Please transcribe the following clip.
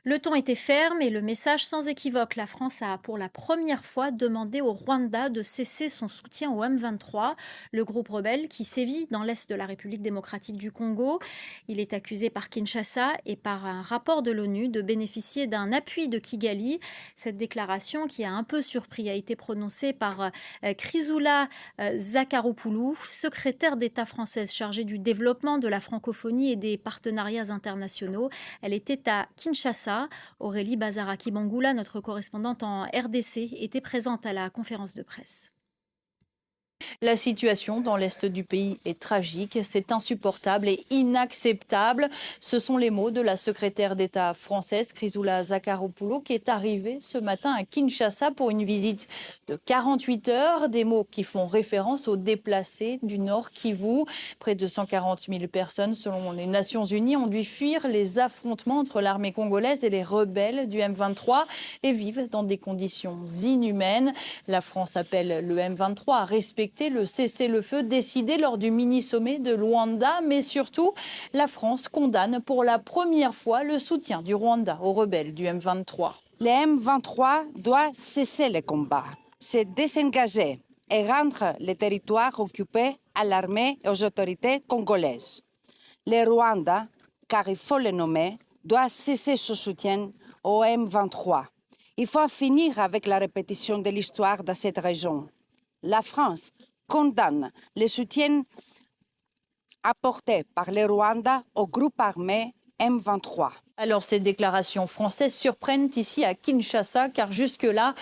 Le ton était ferme et le message sans équivoque. La France a pour la première fois demandé au Rwanda de cesser son soutien au M23, le groupe rebelle qui sévit dans l'est de la République démocratique du Congo. Il est accusé par Kinshasa et par un rapport de l'ONU de bénéficier d'un appui de Kigali. Cette déclaration, qui a un peu surpris, a été prononcée par Chrysoula Zakharopoulou, secrétaire d'État française chargée du développement de la francophonie et des partenariats internationaux. Elle était à Kinshasa. Aurélie Bazaraki-Bangoula, notre correspondante en RDC, était présente à la conférence de presse. La situation dans l'est du pays est tragique, c'est insupportable et inacceptable. Ce sont les mots de la secrétaire d'État française, Chrysoula Zakharopoulou, qui est arrivée ce matin à Kinshasa pour une visite de 48 heures. Des mots qui font référence aux déplacés du Nord Kivu. Près de 140 000 personnes, selon les Nations Unies, ont dû fuir les affrontements entre l'armée congolaise et les rebelles du M23 et vivent dans des conditions inhumaines. La France appelle le M23 à respecter le cessez-le-feu décidé lors du mini-sommet de Luanda, mais surtout, la France condamne pour la première fois le soutien du Rwanda aux rebelles du M23. Le M23 doit cesser les combats, se désengager et rendre les territoires occupés à l'armée et aux autorités congolaises. Le Rwanda, car il faut le nommer, doit cesser son soutien au M23. Il faut en finir avec la répétition de l'histoire dans cette région. La France condamne le soutien apporté par le Rwanda au groupe armé M23. Alors ces déclarations françaises surprennent ici à Kinshasa, car jusque-là,